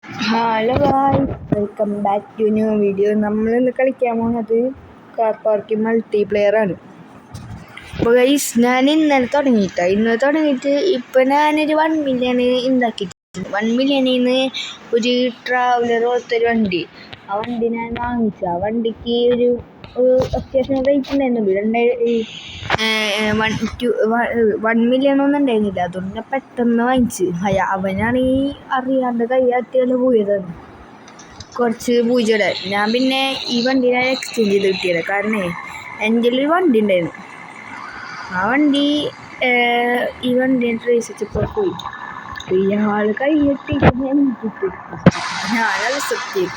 Hello guys, welcome back to new video. നമ്മളിന്ന് കളിക്കാൻ പോകുന്നത് കാർ പാർക്കിംഗ് മൾട്ടിപ്ലെയർ ആണ്. അപ്പോൾ ഗൈസ്, ഞാൻ ഇന്നലെ തുടങ്ങിയിട്ട് ഇപ്പം ഞാനൊരു 1 മില്യൺ ഉണ്ടാക്കിയിട്ടുണ്ട്. 1 മില്യണിൽ നിന്ന് ഒരു ട്രാവലർ പോലത്തൊരു വണ്ടി, ആ വണ്ടി ഞാൻ വാങ്ങിച്ചു. ആ വണ്ടിക്ക് ഒരു അത്യാവശ്യം റേറ്റ് ഉണ്ടായിരുന്നുള്ളൂ. 1 മില്യൺ ഒന്നും ഉണ്ടായിരുന്നില്ല. അതുകൊണ്ട് ഞാൻ പെട്ടെന്ന് വാങ്ങിച്ച്. അവനാണെങ്കിൽ അറിയാണ്ട് കൈയാട്ടിയാണ് പോയതാണ് കുറച്ച് പൂജയുടെ. ഞാൻ പിന്നെ ഈ വണ്ടി ഞാൻ എക്സ്ചേഞ്ച് ചെയ്ത് കിട്ടിയത്. കാരണം എൻ്റെ ഒരു വണ്ടി ഉണ്ടായിരുന്നു. ആ വണ്ടി ഈ വണ്ടി ട്രേസ് വെച്ചപ്പോൾ പോയി. ഇയാൾ കൈയ്യെട്ടിട്ട് ഞാനത് സെറ്റ് ചെയ്തു.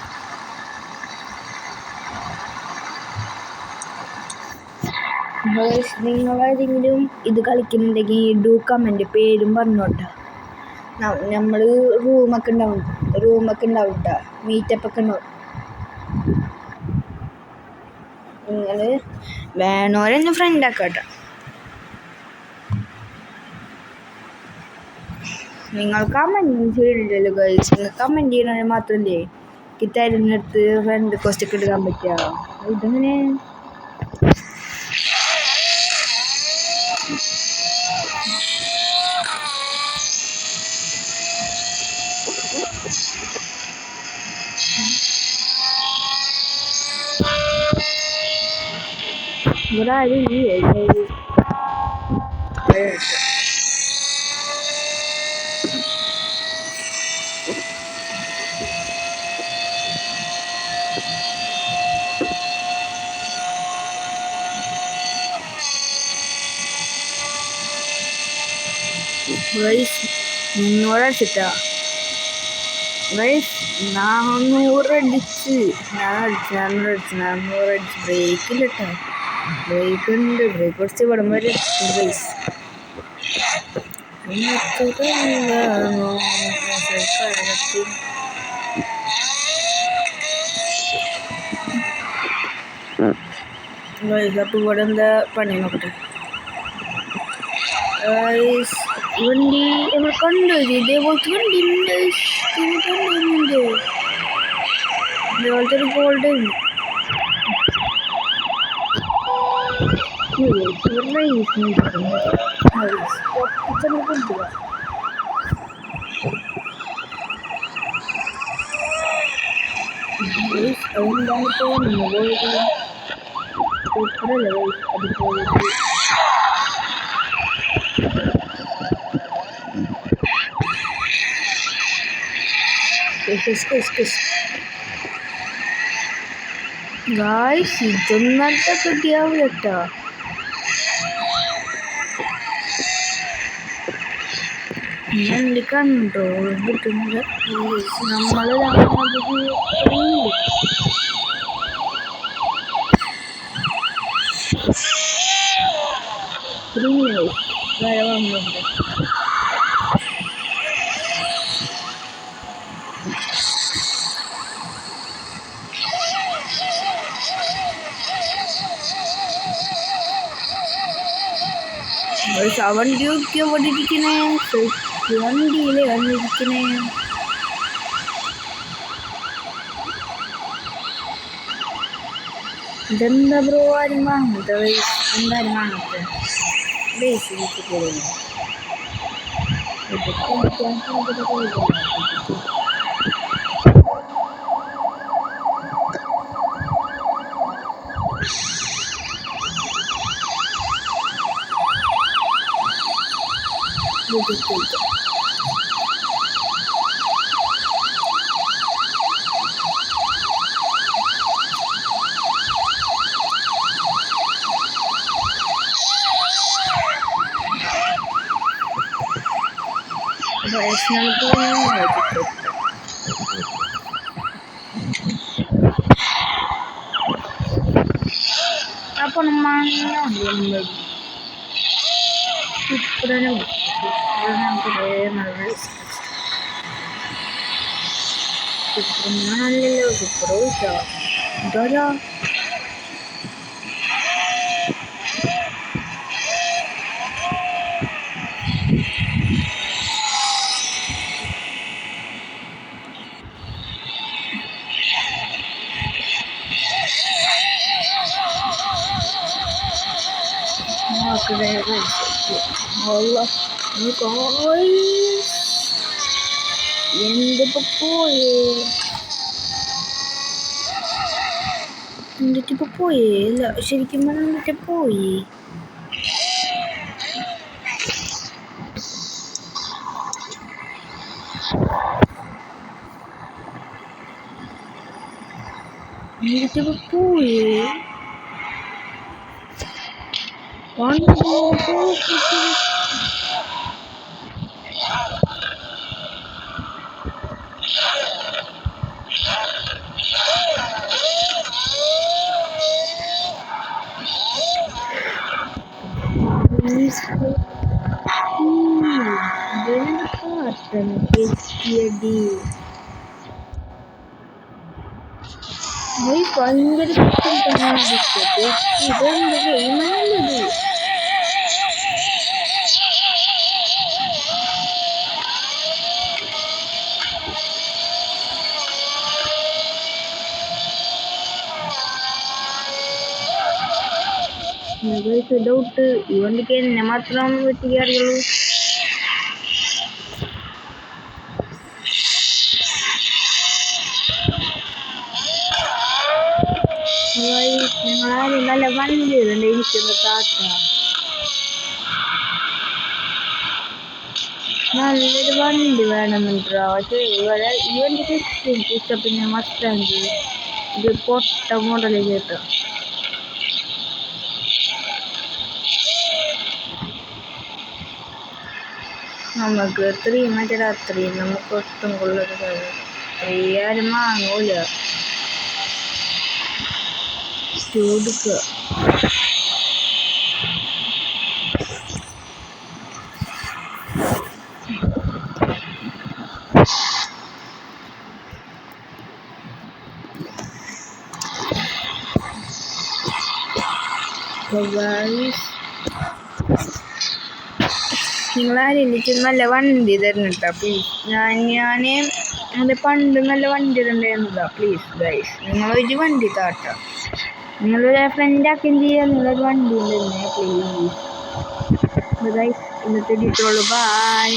നിങ്ങളാരെങ്കിലും ഇത് കളിക്കുന്നുണ്ടെങ്കിൽ ഡു കമൻറ്റ് പേരും പറഞ്ഞോട്ടെ. നമ്മൾ റൂമൊക്കെ ഉണ്ടാവും കേട്ടോ, മീറ്റപ്പൊക്കെ ഉണ്ടാവും. നിങ്ങൾ വേണോരെന്നെ ഫ്രണ്ടാക്കാം കേട്ടോ. നിങ്ങൾ കമൻറ്റ് ചെയ്തില്ലല്ലോ ഗൈസ്. നിങ്ങൾ കമൻറ്റ് ചെയ്യണമെങ്കിൽ മാത്രമല്ലേ എനിക്ക് തിരഞ്ഞെടുത്ത് ഫ്രണ്ട് റിക്വസ്റ്റ് ഒക്കെ എടുക്കാൻ പറ്റുക. ഇതെങ്ങനെ ഇവിടെ ആരും നിന്നോടടിച്ചിട്ടാ ഗൈസ്. 400 അടിച്ച് ബ്രേക്കില്ല കേട്ടോ. ബ്രേക്ക് ഉണ്ട്, ബ്രേക്ക് കുറച്ച് ഇവിടം വരെ ഗൈസ്. അപ്പോൾ ഇവിടെ എന്താ പണി നോക്കട്ടെ. വണ്ടി നമ്മൾ കണ്ടുപോയി. ഇതേപോലത്തെ വണ്ടി ഉണ്ട്, ഇതേപോലത്തെ ഒരു ഗോൾഡ് ഉണ്ട്. അതെന്താണ് തോന്നുന്നത് സൂപ്പറല്ലേ അതുപോലെ. ഗായ്സ്, ഇതൊന്നും കിട്ടിയാവില്ല കേട്ടോ. എൻ്റെ കൺട്രോൾ കിട്ടുന്നത് നമ്മൾ വന്നുണ്ട്. വണ്ടിയൊക്കെ അവിടെ ഇരിക്കണേ, വണ്ടിയിലെ വന്നിരിക്കണേ. ഇതെന്താ ബ്രോ ആരും വാങ്ങത്ത? എന്തായാലും വാങ്ങത്ത ബേസ് പോകുന്നു. അപ്പോൾ സൂപ്പറാണ്. സൂപ്പറാണല്ലോ, സൂപ്പർ ചോദിച്ചോ ഇതോരോ എന്തിപ്പോ പോയേ എന്നിട്ടിപ്പോ പോയേ അല്ല ശരിക്കും പറഞ്ഞിട്ട് പോയി. എന്നിട്ടിപ്പോ പോയേ ഭയങ്കര ഇതെന്ത് ഗെയിമാണത്? ഡൗട്ട് ഈ വണ്ടിക്ക് എന്നെ മാത്രം വെട്ടിക്ക് അറിയുള്ളൂ. നിങ്ങളാരും നല്ല വണ്ടി ഇരിക്കുന്ന താത്ത നല്ലൊരു വണ്ടി വേണമെന്നുണ്ടോ? പക്ഷേ ഈ വണ്ടിക്ക് ഇഷ്ടപ്പെട്ട മസ്റ്റാങ്കി ഇത് പൊട്ട മോഡല് കേട്ടോ. നമുക്ക് 3 മറ്റേ രാത്രി നമുക്ക് ഒട്ടും കൊള്ളരുത്. 3 ആരും വാങ്ങൂല. ചൂടുക്കുക നിങ്ങളാരും എനിക്ക് നല്ല വണ്ടി തരുന്നുണ്ടോ പ്ലീസ്? ഞാന് അത് പണ്ട് നല്ല വണ്ടി തരണ്ടായിരുന്നതാ. പ്ലീസ് ഗൈസ് നിങ്ങളൊരു വണ്ടി താട്ട. നിങ്ങളൊരു ഫ്രണ്ട് ആക്കുകയും ചെയ്യാം. നിങ്ങളൊരു വണ്ടി തന്നെ പ്ലീസ് ഗൈസ്. ഇന്നത്തെ ഡീറ്റോള് ബൈ.